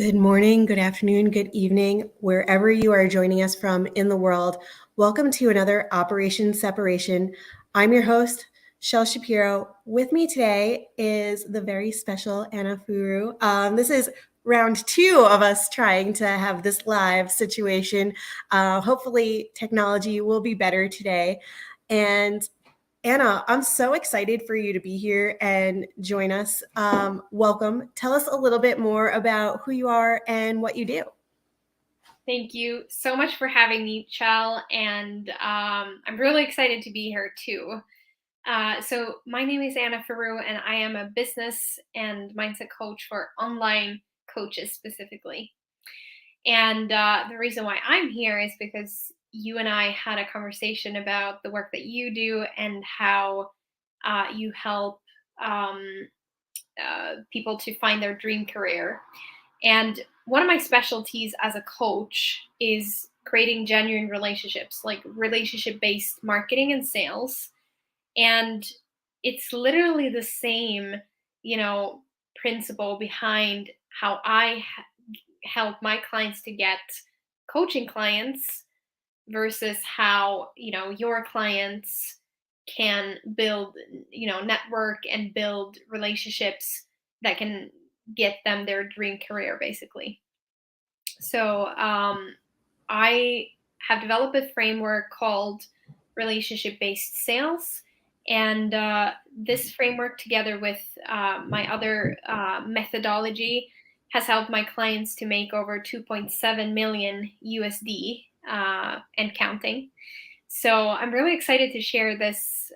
Good morning, good afternoon, good evening, wherever you are joining us from in the world. Welcome to another Operation Separation. I'm your host, Shel Shapiro. With me today is the very special Anna Furu. This is round two of us trying to have this live situation. Hopefully, technology will be better today. And Anna, I'm so excited for you to be here and join us. Welcome. Tell us a little bit more about who you are and what you do. Thank you so much for having me, Chell, and I'm really excited to be here too. So my name is Anna Furu, and I am a business and mindset coach for online coaches specifically. And the reason why I'm here is because you and I had a conversation about the work that you do and how you help um, people to find their dream career. And one of my specialties as a coach is creating genuine relationships, like relationship based marketing and sales. And it's literally the same, principle behind how help my clients to get coaching clients versus how, your clients can build, network and build relationships that can get them their dream career, basically. So I have developed a framework called relationship based sales. And this framework, together with my other methodology, has helped my clients to make over 2.7 million USD and counting. So I'm really excited to share this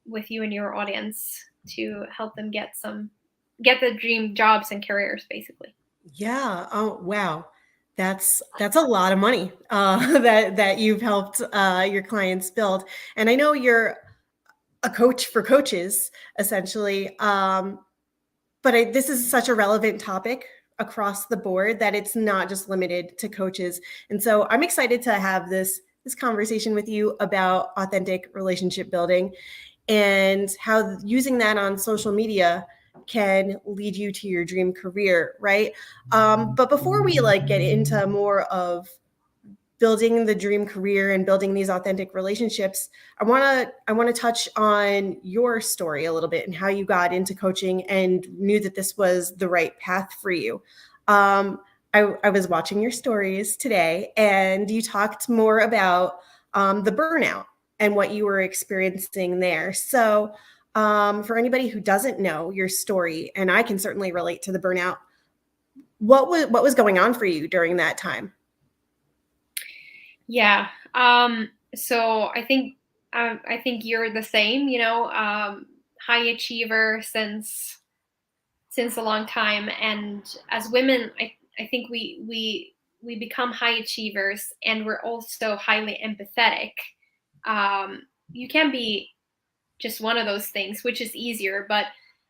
with you and your audience to help them get the dream jobs and careers, basically. Yeah. Oh, wow. That's a lot of money that you've helped your clients build. And I know you're a coach for coaches, essentially. But this is such a relevant topic across the board that it's not just limited to coaches. And so I'm excited to have this conversation with you about authentic relationship building and how using that on social media can lead you to your dream career, right? But before we get into more of building the dream career and building these authentic relationships, I want to touch on your story a little bit and how you got into coaching and knew that this was the right path for you. I was watching your stories today, and you talked more about the burnout and what you were experiencing there. So, for anybody who doesn't know your story, and I can certainly relate to the burnout, what was going on for you during that time? Yeah. So I think you're the same, high achiever since a long time. And as women, I think we become high achievers, and we're also highly empathetic. You can be just one of those things, which is easier, but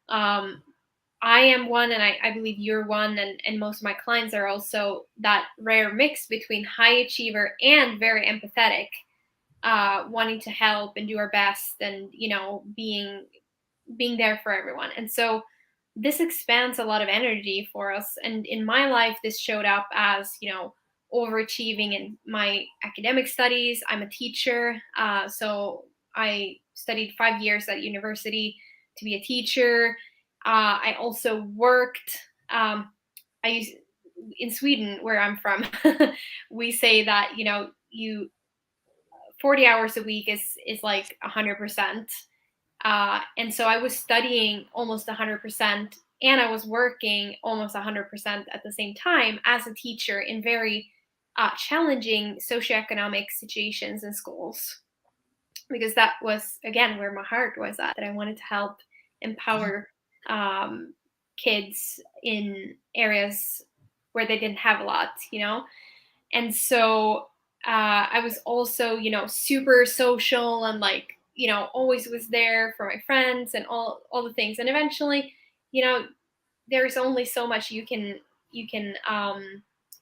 um I am one, and I believe you're one, and most of my clients are also that rare mix between high achiever and very empathetic, wanting to help and do our best, and being there for everyone. And so this expands a lot of energy for us. And in my life, this showed up as overachieving in my academic studies. I'm a teacher, so I studied 5 years at university to be a teacher. I also worked. I used in Sweden, where I'm from. We say that you 40 hours a week is like 100%. And so I was studying almost 100%, and I was working almost 100% at the same time as a teacher in very challenging socioeconomic situations in schools, because that was, again, where my heart was at, that I wanted to help empower um, kids in areas where they didn't have a lot. And so I was also, super social, and always was there for my friends and all the things. And eventually, you know, there's only so much you can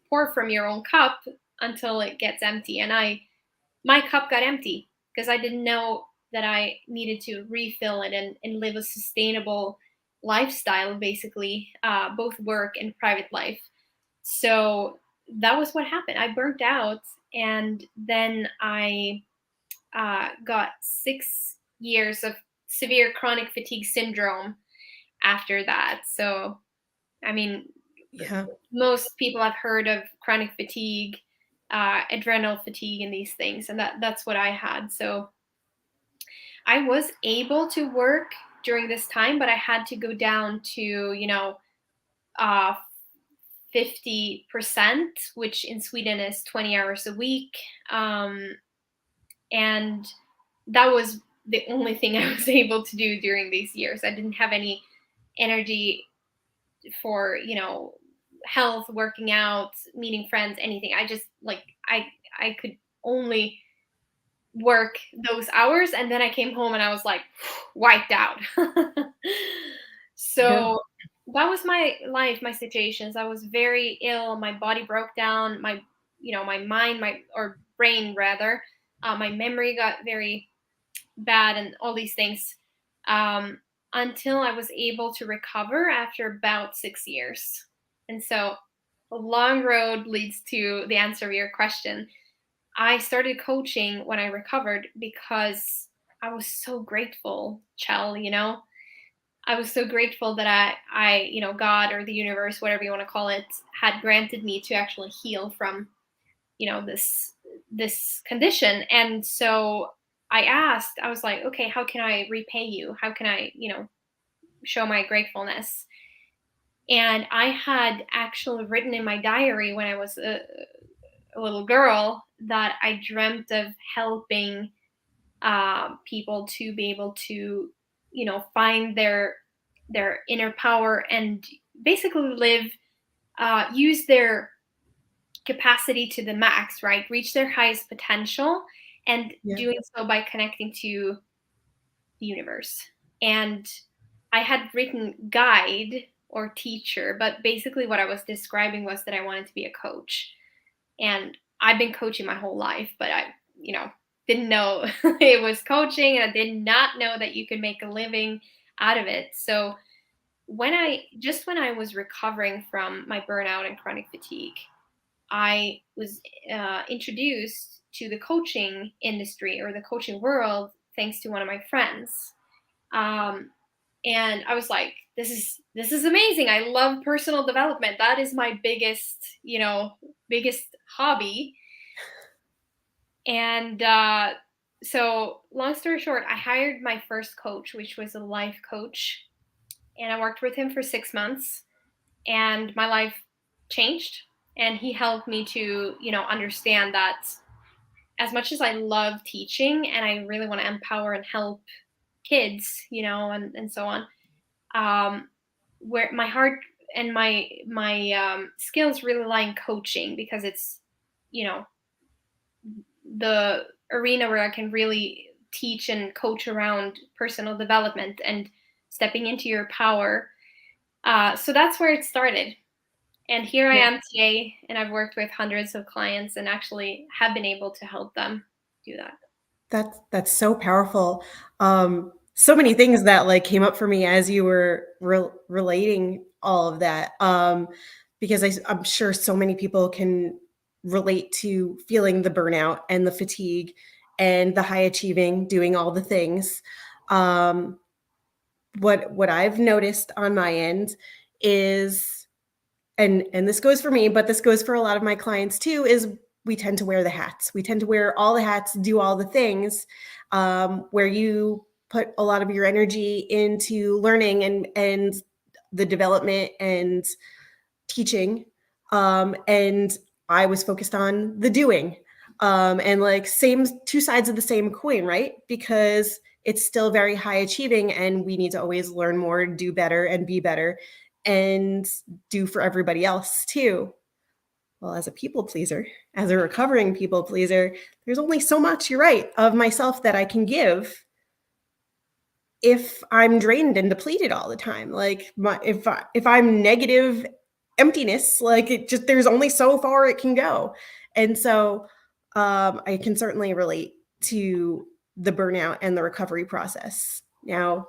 pour from your own cup until it gets empty. And my cup got empty because I didn't know that I needed to refill it and live a sustainable lifestyle, basically, both work and private life. So that was what happened. I burnt out, and then I got 6 years of severe chronic fatigue syndrome after that. So, I mean, Yeah. most people have heard of chronic fatigue, adrenal fatigue, and these things, and that's what I had. So I was able to work during this time, but I had to go down to, uh, 50%, which in Sweden is 20 hours a week. And that was the only thing I was able to do during these years. I didn't have any energy for, health, working out, meeting friends, anything. I just like I could only work those hours, and then I came home and I was like wiped out. Yeah. So that was my life, my situations. I was very ill. My body broke down. My mind, my or brain rather, my memory got very bad, and all these things. Um, until I was able to recover after about 6 years. And so a long road leads to the answer of your question. I started coaching when I recovered because I was so grateful, Chell. I was so grateful that God or the universe, whatever you want to call it, had granted me to actually heal from, this condition. And so I was like, okay, how can I repay you? How can I, show my gratefulness? And I had actually written in my diary when I was a little girl that I dreamt of helping people to be able to, find their inner power and basically use their capacity to the max, right? Reach their highest potential, and Yeah. doing so by connecting to the universe. And I had written guide or teacher, but basically what I was describing was that I wanted to be a coach. And I've been coaching my whole life, but I, didn't know it was coaching, and I did not know that you could make a living out of it. So when I was recovering from my burnout and chronic fatigue, I was introduced to the coaching industry or the coaching world thanks to one of my friends. Um, and I was like, this is amazing. I love personal development. That is my biggest hobby. And so, long story short, I hired my first coach, which was a life coach, and I worked with him for 6 months, and my life changed. And he helped me to, understand that as much as I love teaching and I really want to empower and help kids, and so on, where my heart and my skills really lie in coaching, because it's, you know, the arena where I can really teach and coach around personal development and stepping into your power. So that's where it started. And here I Yeah. am today, and I've worked with hundreds of clients and actually have been able to help them do that. That's so powerful. So many things that like came up for me as you were relating all of that. Because I'm sure so many people can relate to feeling the burnout and the fatigue and the high achieving, doing all the things. Um, what I've noticed on my end is, and this goes for me, but this goes for a lot of my clients too, is we tend to wear the hats. We tend to wear all the hats, do all the things, where you put a lot of your energy into learning and the development and teaching. And I was focused on the doing. And like same two sides of the same coin, right? Because it's still very high achieving and we need to always learn more, do better and be better and do for everybody else too. Well, as a people pleaser, as a recovering people pleaser, there's only so much, you're right, of myself that I can give if I'm drained and depleted all the time. Like if I'm negative emptiness, like it just there's only so far it can go. And so I can certainly relate to the burnout and the recovery process. Now,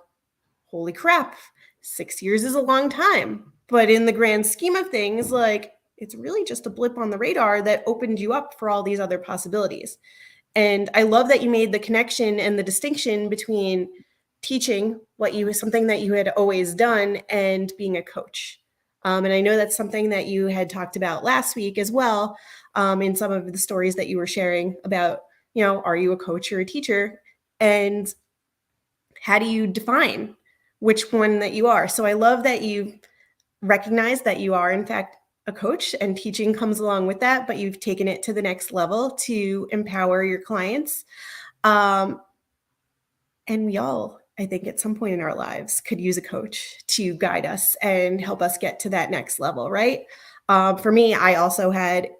holy crap, 6 years is a long time. But in the grand scheme of things, like It's really just a blip on the radar that opened you up for all these other possibilities. And I love that you made the connection and the distinction between teaching what you something that you had always done and being a coach. And I know that's something that you had talked about last week as well, in some of the stories that you were sharing about, are you a coach or a teacher? And how do you define which one that you are? So I love that you recognize that you are, in fact, a coach, and teaching comes along with that, but you've taken it to the next level to empower your clients. Um, and we all, I think, at some point in our lives could use a coach to guide us and help us get to that next level, right? For me, I also had,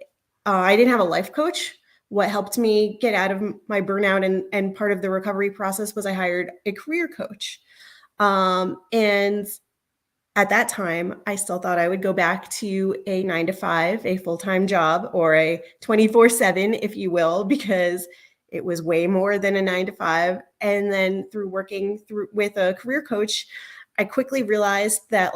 I didn't have a life coach. What helped me get out of my burnout and part of the recovery process was I hired a career coach. And at that time, I still thought I would go back to a 9 to 5, a full-time job, or a 24/7, if you will, because it was way more than a 9 to 5. And then through working through with a career coach, I quickly realized that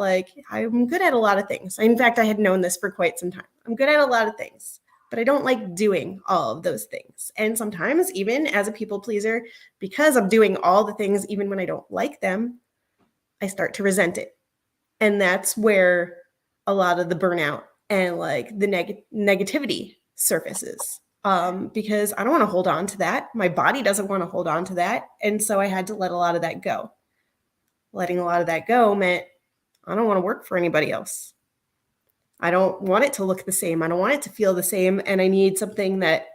I'm good at a lot of things. In fact, I had known this for quite some time. I'm good at a lot of things, but I don't like doing all of those things. And sometimes, even as a people pleaser, because I'm doing all the things, even when I don't like them, I start to resent it. And that's where a lot of the burnout and the negativity surfaces, because I don't want to hold on to that. My body doesn't want to hold on to that. And so I had to let a lot of that go. Letting a lot of that go meant I don't want to work for anybody else. I don't want it to look the same. I don't want it to feel the same. And I need something that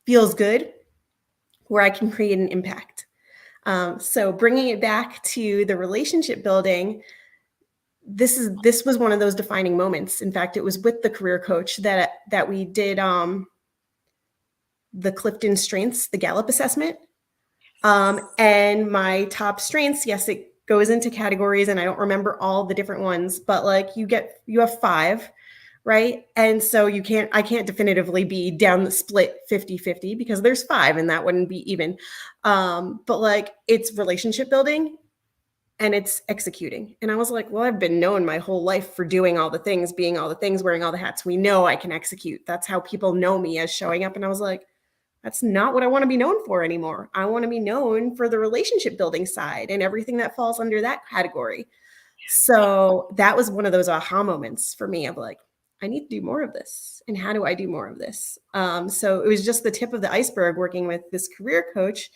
feels good, where I can create an impact. So bringing it back to the relationship building, this was one of those defining moments. In fact, it was with the career coach that we did the Clifton Strengths, the Gallup assessment. And my top strengths, yes, it goes into categories, and I don't remember all the different ones, but you have 5, right? And so I can't definitively be down the split 50-50 because there's 5 and that wouldn't be even. But it's relationship building and it's executing. And I was like, well, I've been known my whole life for doing all the things, being all the things, wearing all the hats. We know I can execute. That's how people know me, as showing up. And I was like, that's not what I want to be known for anymore. I want to be known for the relationship building side and everything that falls under that category. So that was one of those aha moments for me of I need to do more of this. And how do I do more of this? So it was just the tip of the iceberg working with this career coach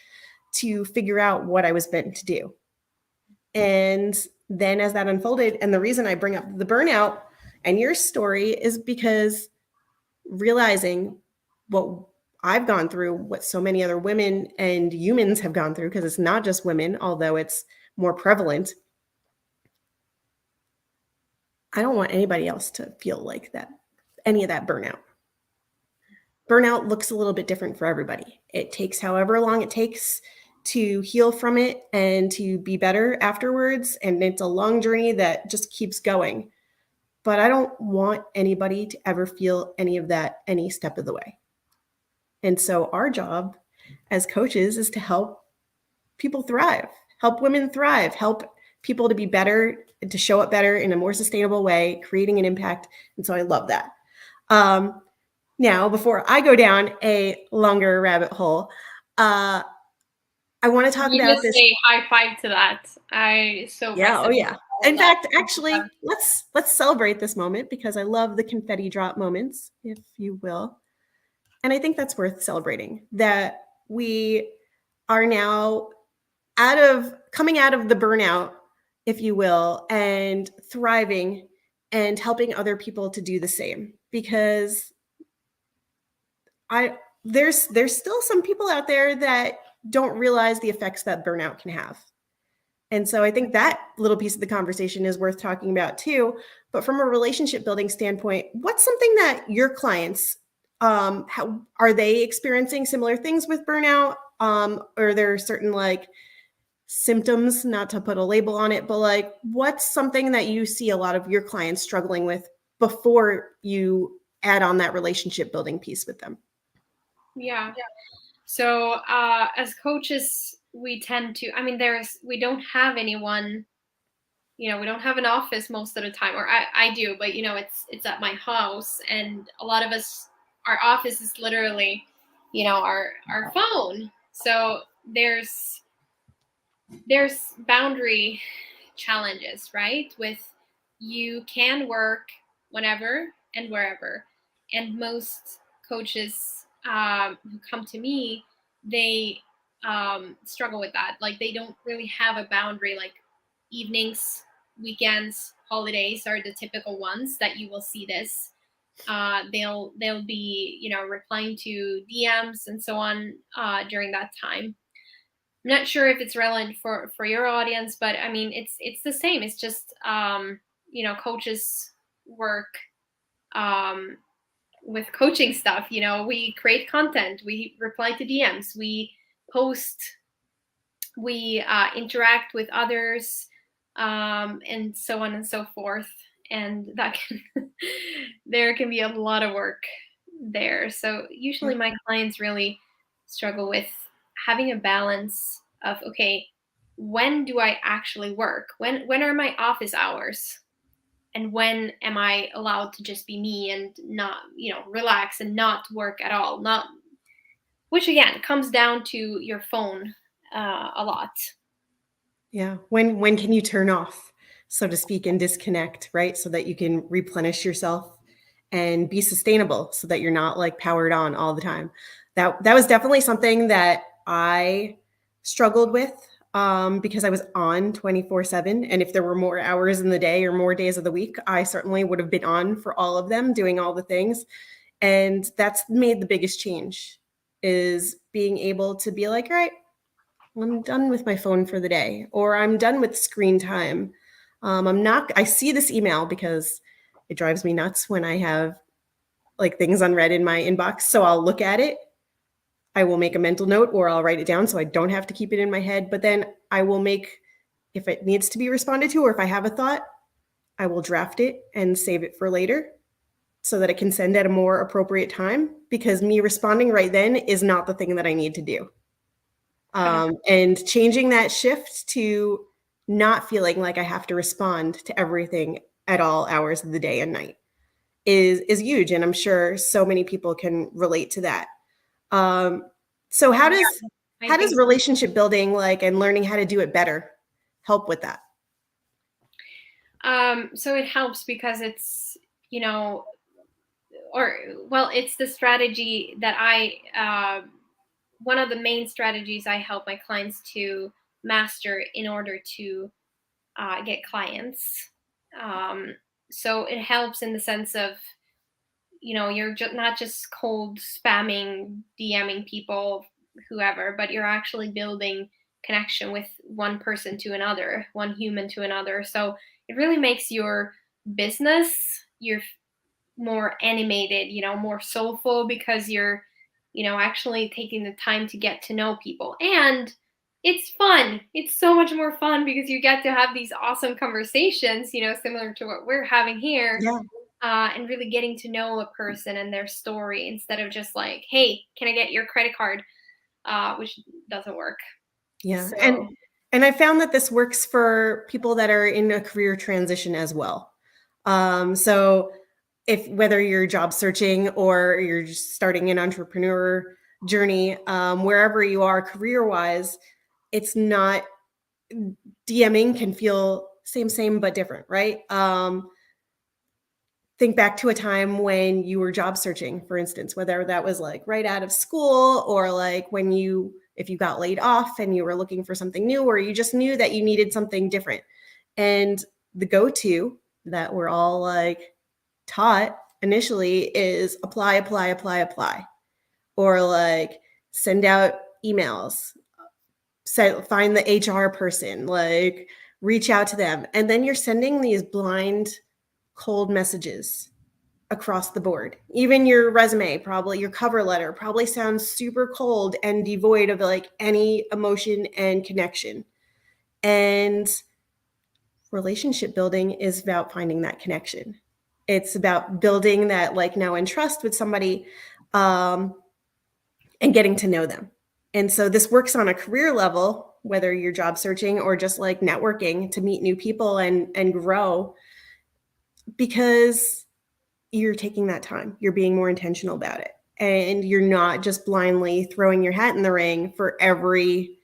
to figure out what I was meant to do. And then as that unfolded, and the reason I bring up the burnout and your story is because realizing what I've gone through, what so many other women and humans have gone through, because it's not just women, although it's more prevalent. I don't want anybody else to feel like that, any of that burnout. Burnout looks a little bit different for everybody. It takes however long it takes to heal from it and to be better afterwards. And it's a long journey that just keeps going. But I don't want anybody to ever feel any of that any step of the way. And so our job as coaches is to help people thrive, help women thrive, help people to be better and to show up better in a more sustainable way, creating an impact. And so I love that. Now, before I go down a longer rabbit hole, I want to talk about this. Say high five to that. I so Yeah, oh yeah. In fact, actually, let's celebrate this moment because I love the confetti drop moments, if you will. And I think that's worth celebrating, that we are now coming out of the burnout, if you will, and thriving and helping other people to do the same. Because there's still some people out there that don't realize the effects that burnout can have. And so I think that little piece of the conversation is worth talking about too. But from a relationship building standpoint, what's something that your clients, how are they experiencing similar things with burnout? Or are there certain symptoms, not to put a label on it, but what's something that you see a lot of your clients struggling with before you add on that relationship building piece with them? Yeah. So as coaches, we tend to, we don't have anyone, we don't have an office most of the time, or I do, but it's at my house, and a lot of us, our office is literally, our phone. So there's boundary challenges, right? With, you can work whenever and wherever. And most coaches who come to me, they struggle with that. Like, they don't really have a boundary. Like, evenings, weekends, holidays are the typical ones that you will see this. They'll be, replying to DMs and so on during that time. I'm not sure if it's relevant for your audience, but I mean, it's the same. It's just coaches work um, with coaching stuff. We create content, we reply to DMs, we post, we interact with others, and so on and so forth. And that can there can be a lot of work there. So usually my clients really struggle with having a balance of, okay, when do I actually work? When are my office hours? And when am I allowed to just be me and not, relax and not work at all? Not, which again comes down to your phone a lot. Yeah. When can you turn off, so to speak, and disconnect, right? So that you can replenish yourself and be sustainable, so that you're not like powered on all the time. That was definitely something that I struggled with, because I was on 24/7. And if there were more hours in the day or more days of the week, I certainly would have been on for all of them, doing all the things. And that's made the biggest change, is being able to be like, all right, I'm done with my phone for the day, or I'm done with screen time. I see this email because it drives me nuts when I have like things unread in my inbox. So I'll look at it. I will make a mental note, or I'll write it down so I don't have to keep it in my head. But then I will make, if it needs to be responded to, or if I have a thought, I will draft it and save it for later, so that it can send at a more appropriate time, because me responding right then is not the thing that I need to do. And changing that shift to not feeling like I have to respond to everything at all hours of the day and night is huge. And I'm sure so many people can relate to that. So how does relationship building, like, and learning how to do it better, help with that? So it helps because it's, it's the strategy that one of the main strategies I help my clients to master in order to get clients. So it helps in the sense of, you're not just cold spamming, DMing people, whoever, but you're actually building connection with one person to another, one human to another. So it really makes your business, your more animated, more soulful, because you're, actually taking the time to get to know people. And it's fun. It's so much more fun because you get to have these awesome conversations, similar to what we're having here. Yeah. And really getting to know a person and their story, instead of just like, hey, can I get your credit card? Which doesn't work. Yeah. So, and I found that this works for people that are in a career transition as well. So if whether you're job searching or you're just starting an entrepreneur journey, wherever you are career wise, it's not, DMing can feel same but different, right? Think back to a time when you were job searching, for instance, whether that was like right out of school, or like if you got laid off and you were looking for something new, or you just knew that you needed something different. And the go-to that we're all like taught initially is apply, apply, apply, apply, or like send out emails, find the HR person, like reach out to them. And then you're sending these blind, cold messages across the board. Even your resume, probably your cover letter, probably sounds super cold and devoid of like any emotion and connection. And relationship building is about finding that connection. It's about building that like know and trust with somebody, and getting to know them. And so this works on a career level whether you're job searching or just like networking to meet new people and grow, because you're taking that time. You're being more intentional about it. And you're not just blindly throwing your hat in the ring for every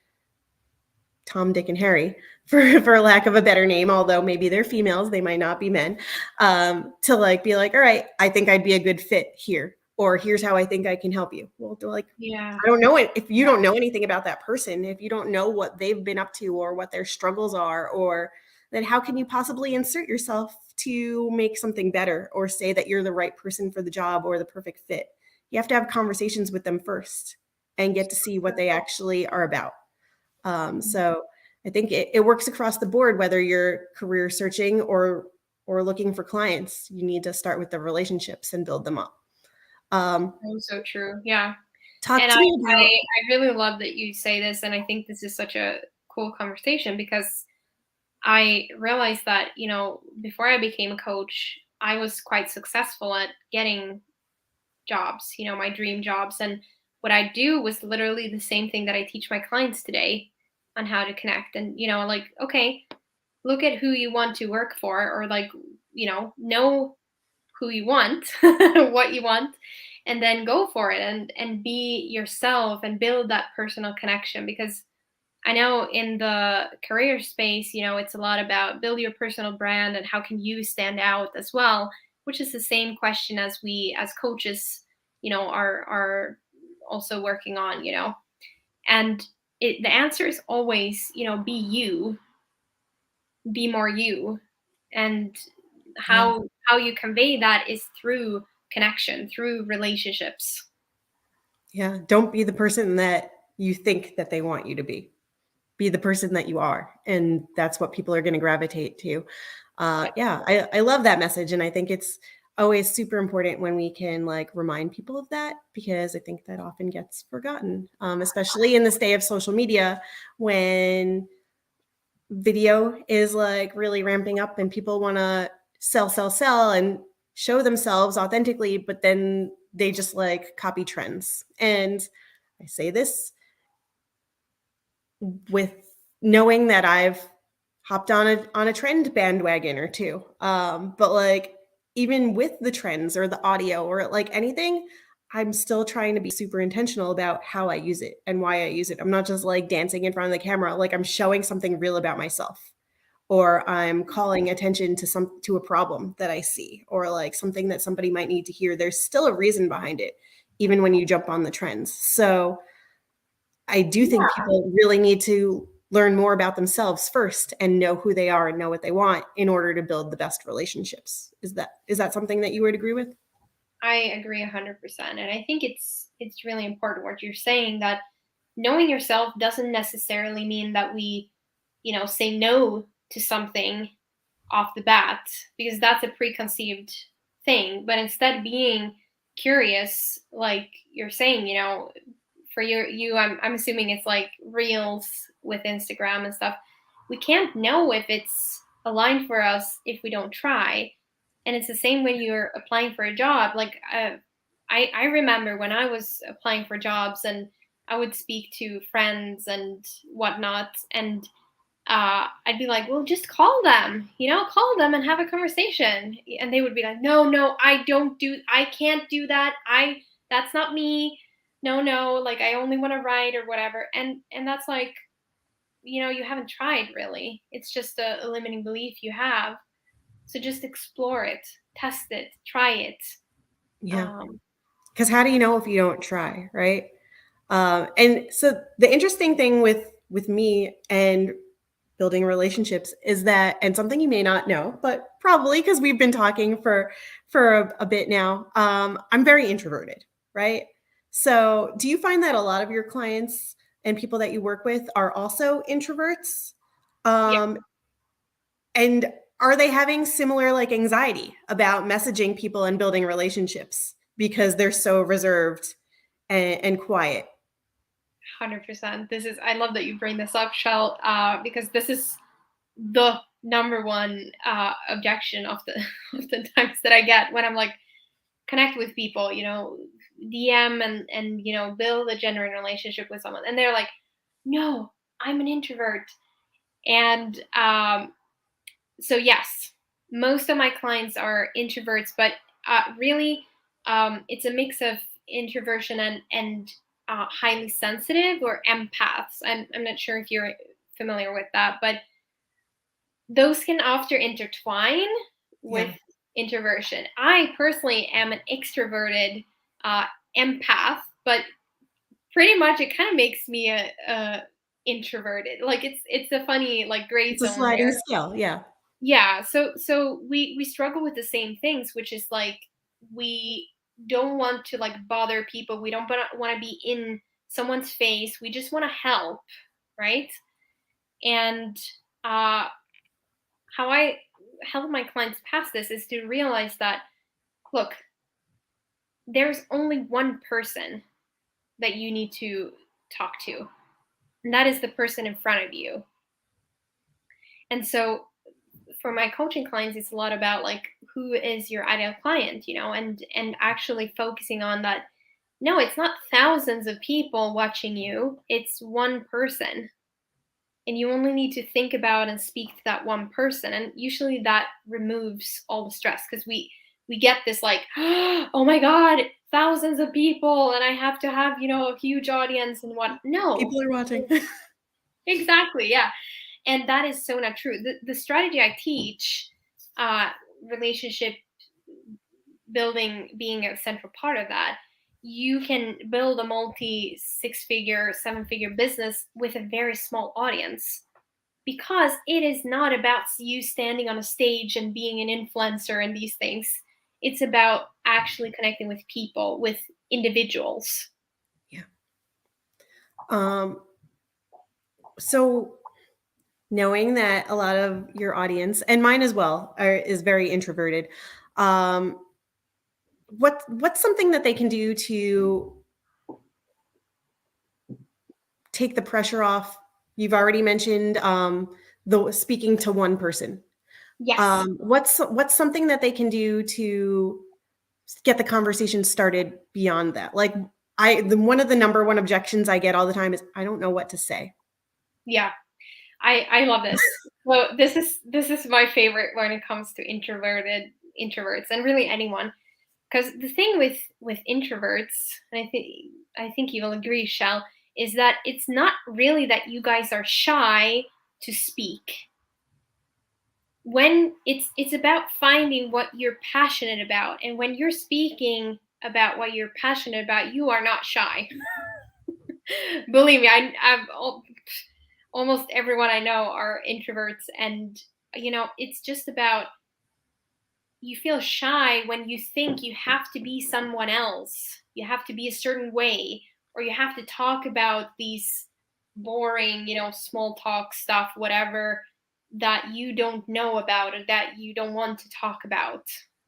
Tom, Dick, and Harry, for lack of a better name, although maybe they're females, they might not be men, to like be like, all right, I think I'd be a good fit here, or here's how I think I can help you. Well, they're like, Yeah. I don't know it. If you don't know anything about that person, if you don't know what they've been up to or what their struggles are, or then how can you possibly insert yourself to make something better or say that you're the right person for the job or the perfect fit? You have to have conversations with them first and get to see what they actually are about. So I think it works across the board, whether you're career searching or looking for clients. You need to start with the relationships and build them up. Um, So true. Yeah. talk And to me about I really love that you say this, and I think this is such a cool conversation because I realized that, before I became a coach, I was quite successful at getting jobs, my dream jobs. And what I do was literally the same thing that I teach my clients today on how to connect. And, like, okay, look at who you want to work for, or like, know who you want, what you want, and then go for it and be yourself and build that personal connection. Because I know in the career space, it's a lot about build your personal brand and how can you stand out as well, which is the same question as we as coaches, are also working on, And the answer is always, be you, be more you. And yeah, how you convey that is through connection, through relationships. yeah. Don't be the person that you think that they want you to be. Be the person that you are, and that's what people are going to gravitate to. Yeah. Yeah, I love that message, and I think it's always super important when we can like remind people of that, because I think that often gets forgotten, especially in this day of social media when video is like really ramping up and people want to sell and show themselves authentically, but then they just like copy trends. And I say this with knowing that I've hopped on a trend bandwagon or two. But like even with the trends or the audio or like anything, I'm still trying to be super intentional about how I use it and why I use it. I'm not just like dancing in front of the camera, like I'm showing something real about myself, or I'm calling attention to a problem that I see, or like something that somebody might need to hear. There's still a reason behind it, even when you jump on the trends. So I do think people really need to learn more about themselves first and know who they are and know what they want in order to build the best relationships. Is that something that you would agree with? I agree 100%. And I think it's really important what you're saying, that knowing yourself doesn't necessarily mean that we, say no to something off the bat, because that's a preconceived thing, but instead being curious, like you're saying, for I'm assuming it's like reels with Instagram and stuff. We can't know if it's aligned for us if we don't try. And it's the same when you're applying for a job. Like I remember when I was applying for jobs, and I would speak to friends and whatnot, and I'd be like, well, just call them, call them and have a conversation. And they would be like, no, no, I can't do that. That's not me. No, no, like I only want to write or whatever. And that's like, you haven't tried really. It's just a limiting belief you have. So just explore it, test it, try it. Yeah. Um, Because how do you know if you don't try, right? And so the interesting thing with me and building relationships is that, and something you may not know, but probably because we've been talking for a bit now, I'm very introverted, right? So do you find that a lot of your clients and people that you work with are also introverts? yeah, Um, and are they having similar like anxiety about messaging people and building relationships because they're so reserved and quiet? 100%. I love that you bring this up, Shell, because this is the number one objection of the of the times that I get when I'm like connect with people, DM and build a genuine relationship with someone, and they're like, no, I'm an introvert. And so, yes, most of my clients are introverts, but really, it's a mix of introversion and highly sensitive or empaths. I'm not sure if you're familiar with that, but those can often intertwine with Yeah. introversion. I personally am an extroverted uh, empath, but pretty much it kind of makes me a introverted. Like it's a funny like gray It's a zone sliding there. scale. Yeah. Yeah, so we struggle with the same things, which is like we don't want to like bother people. We don't want to be in someone's face. We just want to help, right? And uh how I help my clients pass this is to realize that look, there's only one person that you need to talk to, and that is the person in front of you. And so for my coaching clients, it's a lot about like who is your ideal client, and actually focusing on that. No, it's not thousands of people watching you, it's one person. And you only need to think about and speak to that one person, and usually that removes all the stress, because we get this like oh my god, thousands of people and I have to have a huge audience and what. No, People are watching. exactly, yeah. And that is so not true. The strategy I teach, uh, relationship building being a central part of that, you can build a multi six figure, seven figure business with a very small audience, because it is not about you standing on a stage and being an influencer and these things. It's about actually connecting with people, with individuals. Yeah. Um, so knowing that a lot of your audience and mine as well is very introverted, um, what's something that they can do to take the pressure off? You've already mentioned the speaking to one person. Yes. What's something that they can do to get the conversation started beyond that? Like one of the number one objections I get all the time is I don't know what to say. Yeah. I love this. Well, this is my favorite when it comes to introverts and really anyone. Because the thing with introverts, and I think you will agree, Shell, is that it's not really that you guys are shy to speak. When it's about finding what you're passionate about, and when you're speaking about what you're passionate about, you are not shy. Believe me, I've almost everyone I know are introverts, and it's just about, you feel shy when you think you have to be someone else, you have to be a certain way, or you have to talk about these boring, small talk stuff, whatever, that you don't know about or that you don't want to talk about,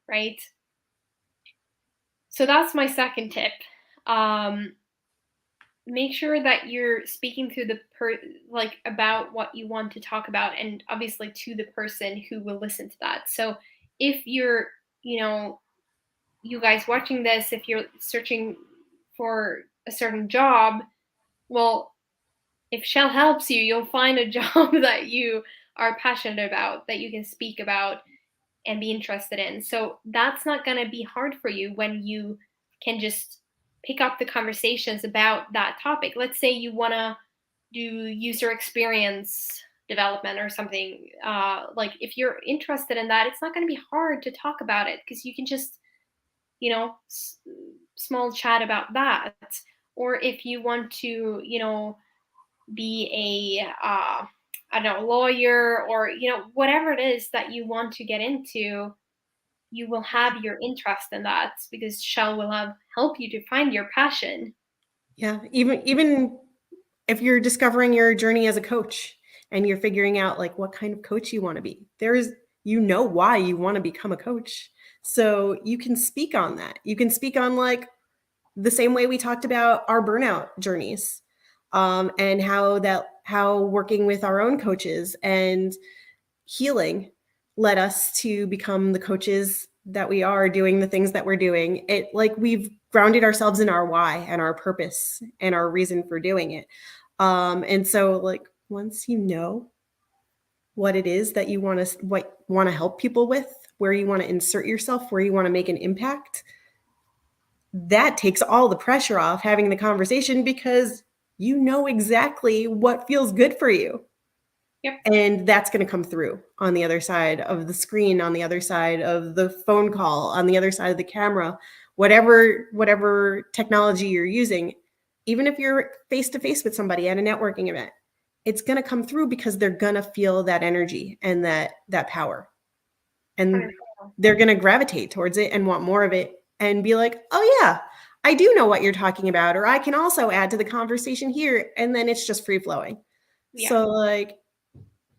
right? So that's my second tip. um Make sure that you're speaking to like about what you want to talk about, and obviously to the person who will listen to that. So if you're, you know you guys watching this, if you're searching for a certain job, well, if Shell helps you, you'll find a job that you are passionate about, that you can speak about and be interested in. So that's not going to be hard for you when you can just pick up the conversations about that topic. Let's say you want to do user experience development or something. Like if you're interested in that, it's not going to be hard to talk about it, because you can just, small chat about that. Or if you want to, be a, I don't know, lawyer, or, whatever it is that you want to get into, you will have your interest in that, because Shell will have help you to find your passion. Yeah, even if you're discovering your journey as a coach and you're figuring out like what kind of coach you want to be, why you want to become a coach. So you can speak on that. You can speak on like the same way we talked about our burnout journeys, and how working with our own coaches and healing led us to become the coaches that we are, doing the things that we're doing. It like we've grounded ourselves in our why and our purpose and our reason for doing it. And so like once you know what it is that you want to help people with, where you want to insert yourself, where you want to make an impact, that takes all the pressure off having the conversation because you know exactly what feels good for you. Yep. And that's going to come through on the other side of the screen, on the other side of the phone call, on the other side of the camera, whatever technology you're using. Even if you're face to face with somebody at a networking event, it's going to come through because they're going to feel that energy and that power. And Wonderful. they're going to gravitate towards it and want more of it and be like, "Oh yeah, I do know what you're talking about," or "I can also add to the conversation here." And then it's just free flowing. Yeah. So like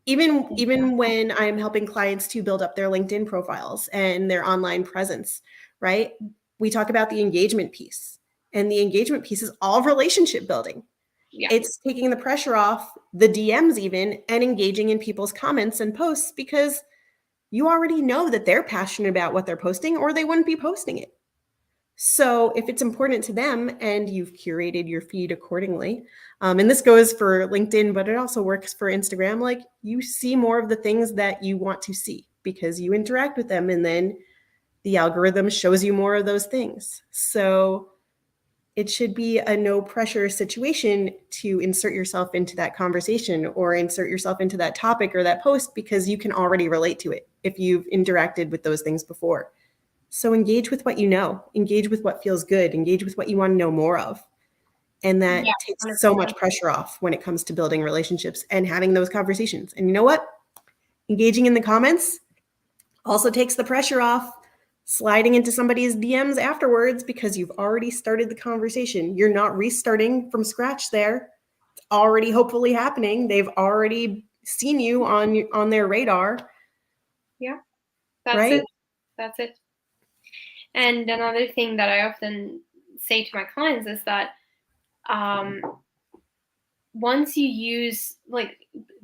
even when I'm helping clients to build up their LinkedIn profiles and their online presence, right? We talk about the engagement piece. And the engagement piece is all relationship building. Yeah. It's taking the pressure off the DMs even and engaging in people's comments and posts because you already know that they're passionate about what they're posting or they wouldn't be posting it. So if it's important to them and you've curated your feed accordingly, and this goes for LinkedIn, but it also works for Instagram, like you see more of the things that you want to see because you interact with them and then the algorithm shows you more of those things. So it should be a no pressure situation to insert yourself into that conversation or insert yourself into that topic or that post because you can already relate to it if you've interacted with those things before. So engage with what you know, engage with what feels good, engage with what you want to know more of. And Yeah. that takes so 100%. much pressure off when it comes to building relationships and having those conversations. And you know what? Engaging in the comments also takes the pressure off sliding into somebody's DMs afterwards because you've already started the conversation. You're not restarting from scratch there. It's already hopefully happening. They've already seen you on their radar, Yeah. That's right? it. That's it. And another thing that I often say to my clients is that um, once you use, like,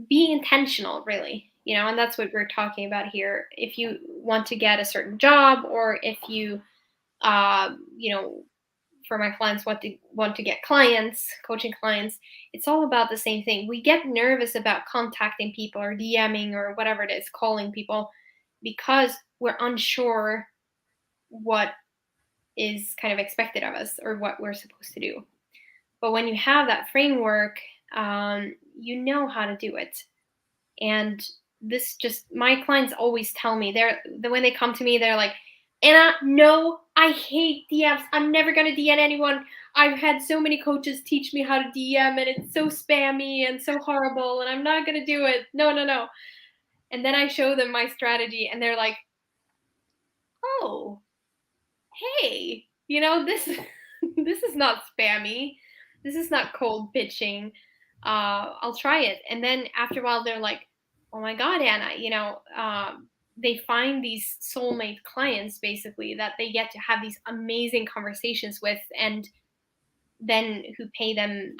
be intentional, really, and that's what we're talking about here. If you want to get a certain job, or if you, you know, for my clients want to get clients, coaching clients, it's all about the same thing. We get nervous about contacting people or DMing or whatever it is, calling people, because we're unsure what is kind of expected of us or what we're supposed to do. But when you have that framework, you know how to do it. And this just, my clients always tell me, when they come to me, they're like, "Anna, no, I hate DMs. I'm never going to DM anyone. I've had so many coaches teach me how to DM and it's so spammy and so horrible and I'm not going to do it. No, no, no." And then I show them my strategy and they're like, "Oh, hey, this this is not spammy. This is not cold pitching. I'll try it." And then after a while, they're like, "Oh my God, Anna," they find these soulmate clients basically that they get to have these amazing conversations with, and then who pay them,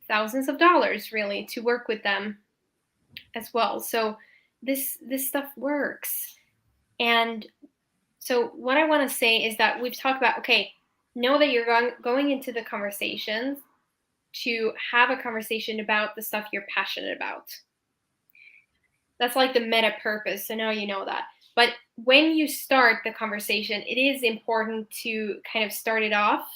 thousands of dollars really to work with them as well. So this stuff works. And so what I want to say is that we've talked about, okay, know that you're going into the conversations to have a conversation about the stuff you're passionate about. That's like the meta purpose. So now you know that. But when you start the conversation, it is important to kind of start it off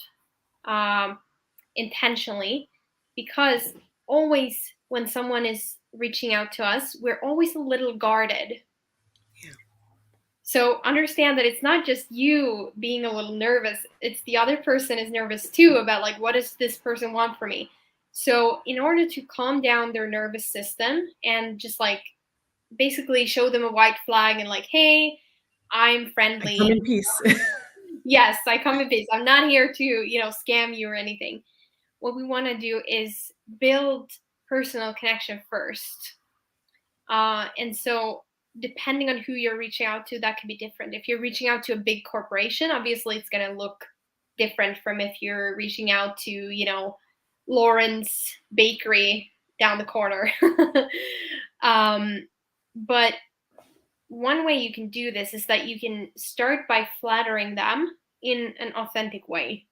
intentionally, because always when someone is reaching out to us, we're always a little guarded. So understand that it's not just you being a little nervous, it's the other person is nervous too about, like, what does this person want from me? So in order to calm down their nervous system and just like basically show them a white flag and like, "Hey, I'm I come friendly. in peace. Yes, I come in peace. I'm not here to, scam you or anything." What we want to do is build personal connection first. And so depending on who you're reaching out to, that can be different. If you're reaching out to a big corporation, obviously it's going to look different from if you're reaching out to, Lauren's bakery down the corner. But one way you can do this is that you can start by flattering them in an authentic way.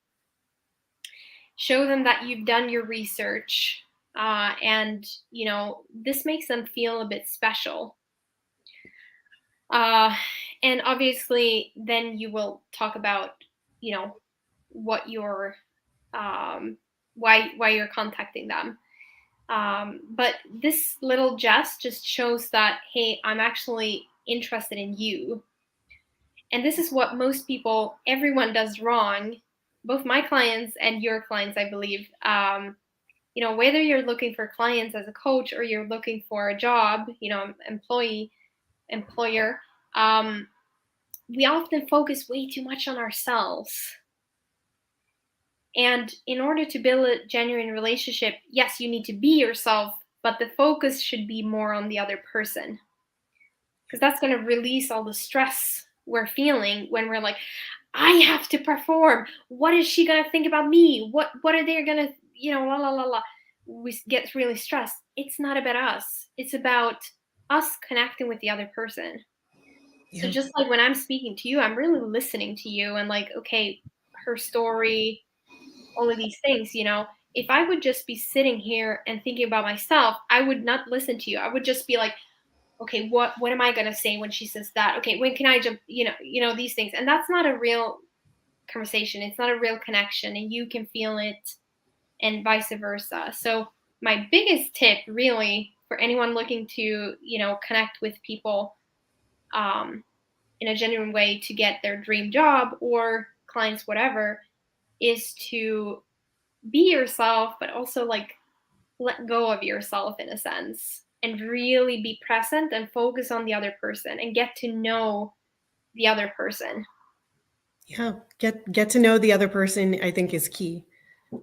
Show them that you've done your research, And this makes them feel a bit special. Uh, and obviously, then you will talk about, you know, what your why you're contacting them. But this little jest just shows that, hey, I'm actually interested in you. And this is what most people, everyone does wrong, both my clients and your clients, I believe. Whether you're looking for clients as a coach or you're looking for a job, employer, um, we often focus way too much on ourselves. And in order to build a genuine relationship, yes, you need to be yourself, but the focus should be more on the other person. Because that's going to release all the stress we're feeling when we're like, I have to perform. What is she going to think about me? What are they going to, la la la la. We get really stressed. It's not about us. It's about us connecting with the other person. So Yeah. just like when I'm speaking to you, I'm really listening to you and like, okay, her story, all of these things, if I would just be sitting here and thinking about myself, I would not listen to you. I would just be like, okay, what am I going to say when she says that? Okay, when can I jump, these things. And that's not a real conversation. It's not a real connection, and you can feel it and vice versa. So my biggest tip really for anyone looking to, connect with people um, in a genuine way to get their dream job or clients, whatever, is to be yourself, but also like let go of yourself in a sense and really be present and focus on the other person and get to know the other person. Yeah. Get to know the other person, I think, is key.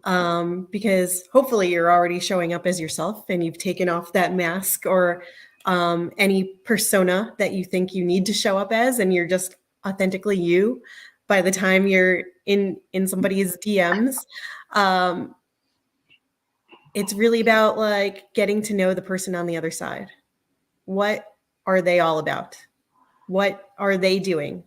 Because hopefully you're already showing up as yourself and you've taken off that mask or any persona that you think you need to show up as, and you're just authentically you by the time you're in somebody's DMs. Um, it's really about like getting to know the person on the other side. What are they all about? What are they doing?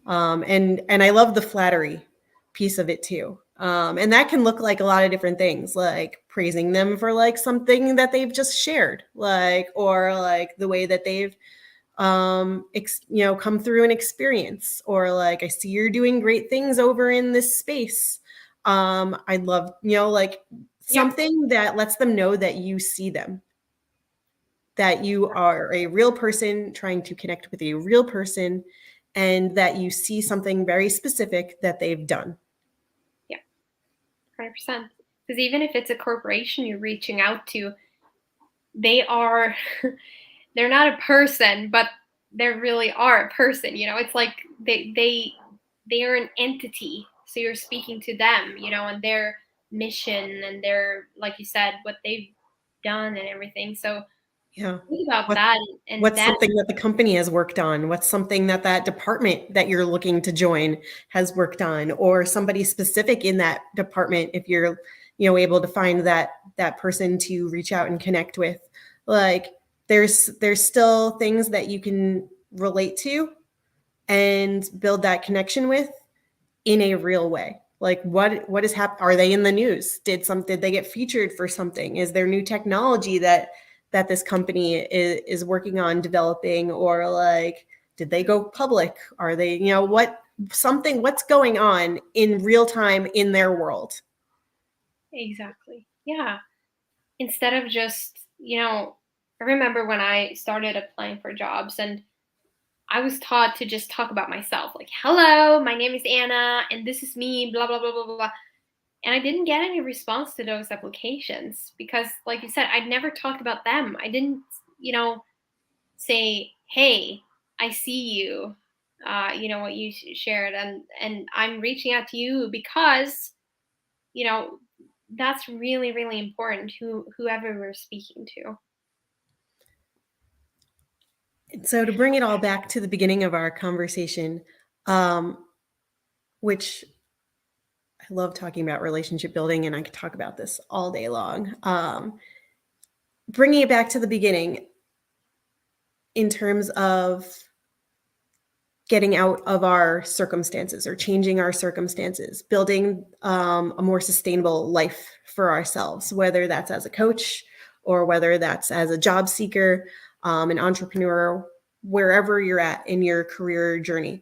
And I love the flattery piece of it too. And that can look like a lot of different things, like praising them for like something that they've just shared, like, or like the way that they've come through an experience, or like, I see you're doing great things over in this space. I'd love, like Yep. something that lets them know that you see them, that you are a real person trying to connect with a real person, and that you see something very specific that they've done. Yeah. 100%. Because even if it's a corporation you're reaching out to, they are, they're not a person, but they really are a person. It's like they are an entity. So you're speaking to them, and their mission and their, like you said, what they've done and everything. So Yeah. think about What that, and what's then something that the company has worked on? What's something that that department that you're looking to join has worked on, or somebody specific in that department if you're, able to find that person to reach out and connect with. Like there's still things that you can relate to and build that connection with in a real way. Like what is happening? Are they in the news? Did they get featured for something? Is there new technology that this company is working on developing, or like did they go public? Are they, what's going on in real time in their world? exactly, yeah. Instead of just, I remember when I started applying for jobs and I was taught to just talk about myself, like, hello, my name is Anna, and this is me, blah, blah, blah, blah, blah. And I didn't get any response to those applications because, like you said, I'd never talked about them. I didn't, say, hey, I see you, what you shared, and I'm reaching out to you because, you know, that's really, really important, whoever we're speaking to. So to bring it all back to the beginning of our conversation, um, which I love talking about relationship building, and I could talk about this all day long. Bringing it back to the beginning in terms of getting out of our circumstances or changing our circumstances, building a more sustainable life for ourselves, whether that's as a coach or whether that's as a job seeker, an entrepreneur, wherever you're at in your career journey.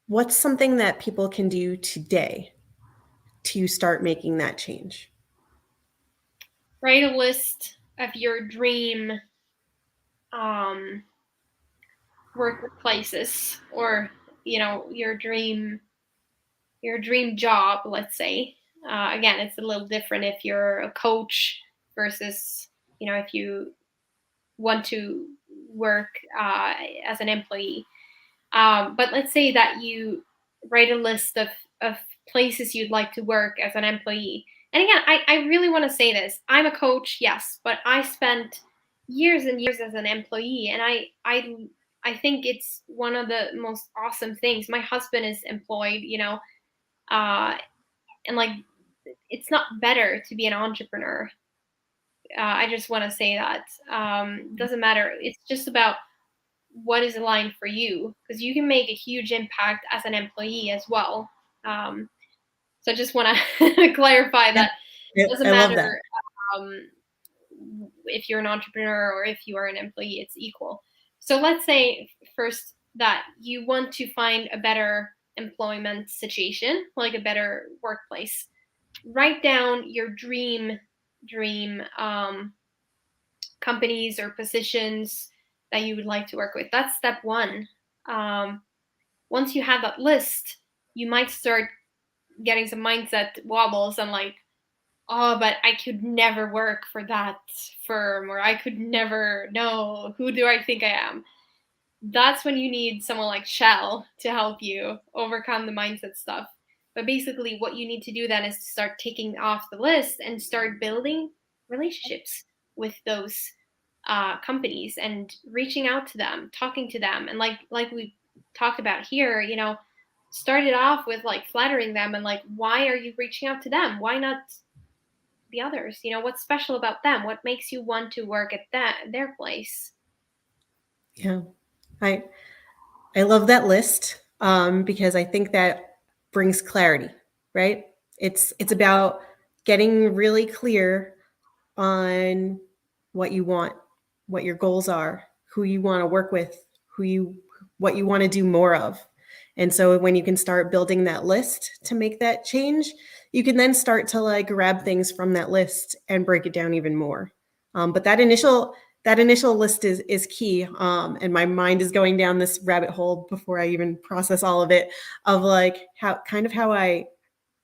What's something that people can do today to start making that change? Write a list of your dream workplaces, or your dream job, let's say. Again, it's a little different if you're a coach versus if you want to work as an employee. But let's say that you write a list of places you'd like to work as an employee. And again, I really want to say this. I'm a coach, yes, but I spent years and years as an employee, and I think it's one of the most awesome things. My husband is employed, and like it's not better to be an entrepreneur. I just want to say that doesn't matter. It's just about what is aligned for you, because you can make a huge impact as an employee as well. So I just want to clarify that it doesn't I love that. matter um, if you're an entrepreneur or if you are an employee, it's equal. So let's say first that you want to find a better employment situation, like a better workplace. Write down your dream companies or positions that you would like to work with. That's step one. Once you have that list, you might start getting some mindset wobbles and like, oh, but I could never work for that firm, or I could never know, who do I think I am? That's when you need someone like Shell to help you overcome the mindset stuff. But basically, what you need to do then is to start ticking off the list and start building relationships with those companies and reaching out to them, talking to them, and like we talked about here, started off with like flattering them and like, why are you reaching out to them? Why not the others? What's special about them? What makes you want to work at their place? Yeah, I love that list because I think that brings clarity, right? It's about getting really clear on what you want, what your goals are, who you want to work with, what you want to do more of. And so when you can start building that list to make that change, you can then start to like grab things from that list and break it down even more. But that initial list is key. And my mind is going down this rabbit hole before I even process all of it, of like how I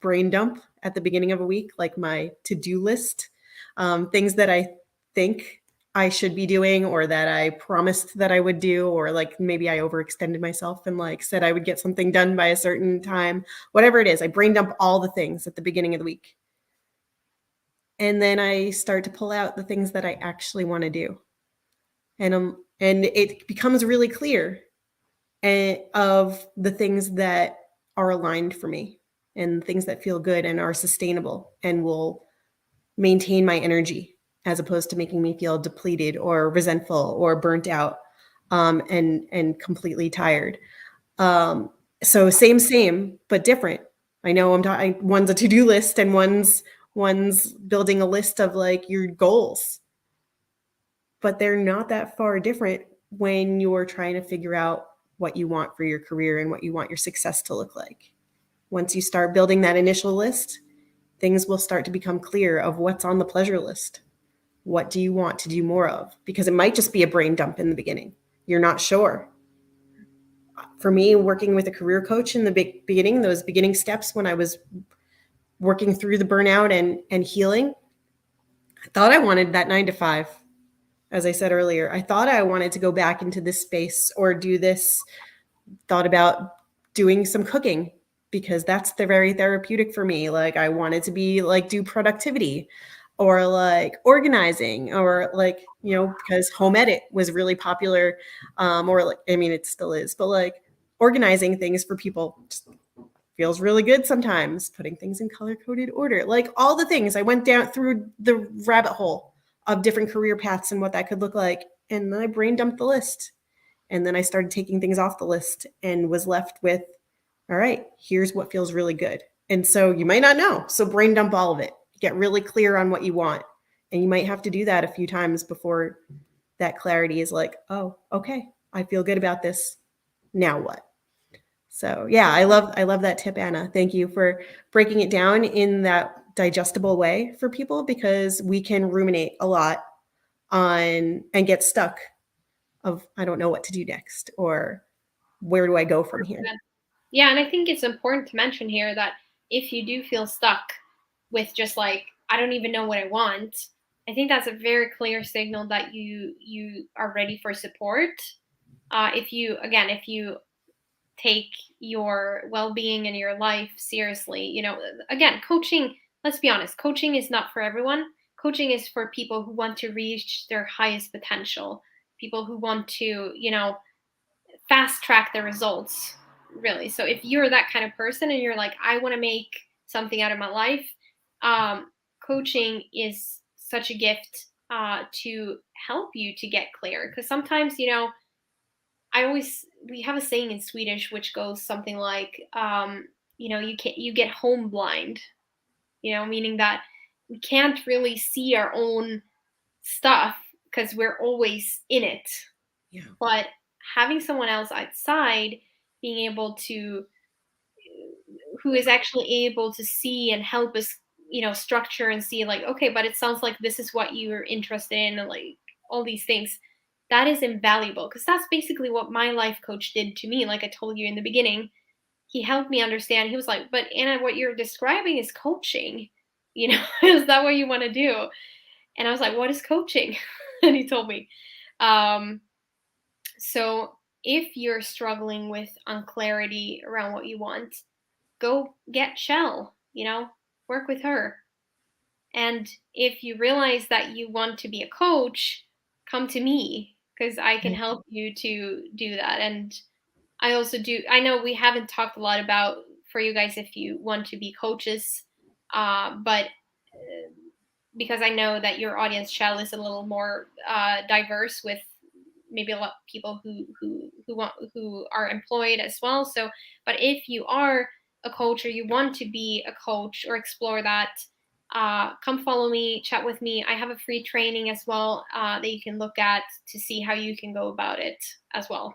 brain dump at the beginning of a week, like my to-do list, things that I think I should be doing or that I promised that I would do, or like maybe I overextended myself and like said I would get something done by a certain time, whatever it is. I brain dump all the things at the beginning of the week. And then I start to pull out the things that I actually want to do. And it becomes really clear of the things that are aligned for me and things that feel good and are sustainable and will maintain my energy, as opposed to making me feel depleted or resentful or burnt out and completely tired. So same, but different. I know I'm talking. One's a to-do list and one's building a list of like your goals, but they're not that far different when you're trying to figure out what you want for your career and what you want your success to look like. Once you start building that initial list, things will start to become clear of what's on the pleasure list. What do you want to do more of? Because it might just be a brain dump in the beginning. You're not sure. For me, working with a career coach in the beginning, those beginning steps when I was working through the burnout and healing, I thought I wanted that 9 to 5. As I said earlier, I thought I wanted to go back into this space or do this, thought about doing some cooking because that's very therapeutic for me. Like I wanted to be like do productivity or like organizing or like, because home edit was really popular. Or like, I mean, it still is, but like organizing things for people just feels really good sometimes, putting things in color coded order, like all the things. I went down through the rabbit hole of different career paths and what that could look like. And then I brain dumped the list. And then I started taking things off the list and was left with, all right, here's what feels really good. And so you might not know. So brain dump all of it. Get really clear on what you want. And you might have to do that a few times before that clarity is like, oh, okay, I feel good about this. Now what? So yeah, I love that tip, Anna. Thank you for breaking it down in that digestible way for people, because we can ruminate a lot on and get stuck of I don't know what to do next, or where do I go from here? Yeah, and I think it's important to mention here that if you do feel stuck with just like I don't even know what I want, I think that's a very clear signal that you are ready for support. If you take your well-being and your life seriously, again, coaching, let's be honest, coaching is not for everyone. Coaching is for people who want to reach their highest potential, people who want to, fast track the results, really. So if you're that kind of person and you're like, I want to make something out of my life, coaching is such a gift to help you to get clear. Because sometimes, we have a saying in Swedish which goes something like, you get home blind, meaning that we can't really see our own stuff because we're always in it. Yeah. But having someone else outside being able to, who is actually able to see and help us, structure and see like, okay, but it sounds like this is what you're interested in, and like all these things, that is invaluable, because that's basically what my life coach did to me. Like I told you in the beginning, he helped me understand. He was like, but Anna, what you're describing is coaching, is that what you want to do? And I was like, what is coaching? And he told me. So if you're struggling with unclarity around what you want, go get Shell, work with her. And if you realize that you want to be a coach, come to me, because I can help you to do that. And I know we haven't talked a lot about for you guys if you want to be coaches, but because I know that your audience, Shell, is a little more diverse, with maybe a lot of people who are employed as well. So, but if you are a coach or you want to be a coach or explore that, come follow me, chat with me. I have a free training as well that you can look at to see how you can go about it as well.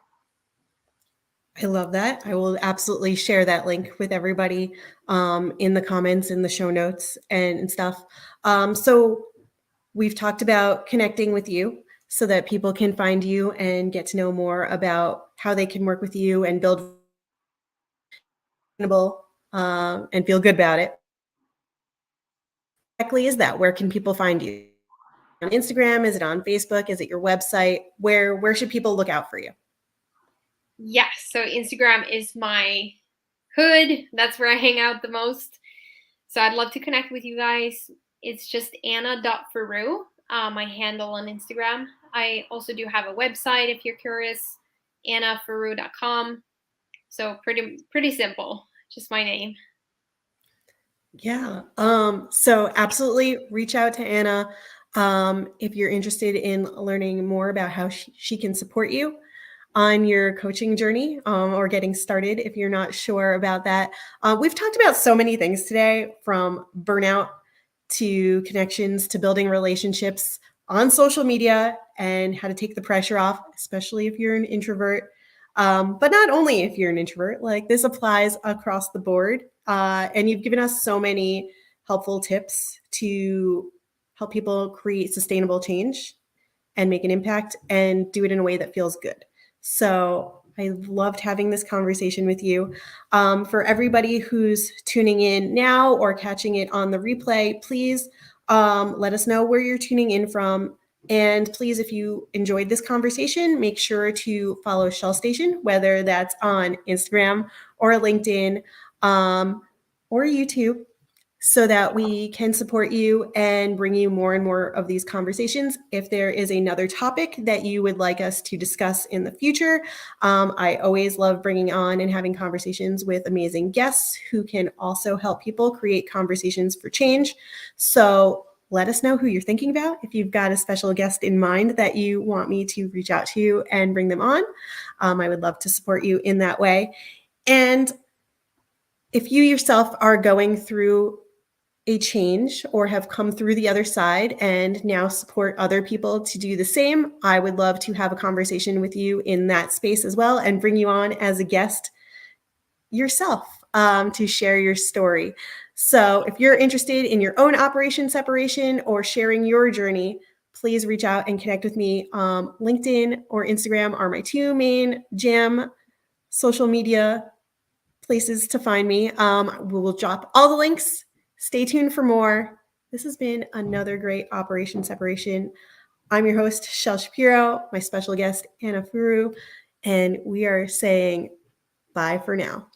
I love that. I will absolutely share that link with everybody in the comments, in the show notes, and stuff. So we've talked about connecting with you so that people can find you and get to know more about how they can work with you and build and feel good about it. Exactly is that? Where can people find you? On Instagram? Is it on Facebook? Is it your website? Where should people look out for you? Yes, so Instagram is my hood. That's where I hang out the most. So I'd love to connect with you guys. It's just anna.furu, my handle on Instagram. I also do have a website if you're curious, annafuru.com. So pretty simple, just my name. Yeah. So absolutely reach out to Anna if you're interested in learning more about how she can support you on your coaching journey, or getting started if you're not sure about that. We've talked about so many things today, from burnout to connections to building relationships on social media and how to take the pressure off, especially if you're an introvert. But not only if you're an introvert, like this applies across the board. And you've given us so many helpful tips to help people create sustainable change and make an impact and do it in a way that feels good. So I loved having this conversation with you. For everybody who's tuning in now or catching it on the replay, please let us know where you're tuning in from. And please, if you enjoyed this conversation, make sure to follow Shell Station, whether that's on Instagram or LinkedIn or YouTube, so that we can support you and bring you more and more of these conversations. If there is another topic that you would like us to discuss in the future, I always love bringing on and having conversations with amazing guests who can also help people create conversations for change. So let us know who you're thinking about. If you've got a special guest in mind that you want me to reach out to and bring them on, I would love to support you in that way. And if you yourself are going through a change or have come through the other side and now support other people to do the same, I would love to have a conversation with you in that space as well and bring you on as a guest yourself to share your story. So if you're interested in your own operation separation or sharing your journey, please reach out and connect with me. LinkedIn or Instagram are my two main jam social media places to find me. We will drop all the links. Stay tuned for more. This has been another great Operation Separation. I'm your host, Shel Shapiro, my special guest, Anna Furu, and we are saying bye for now.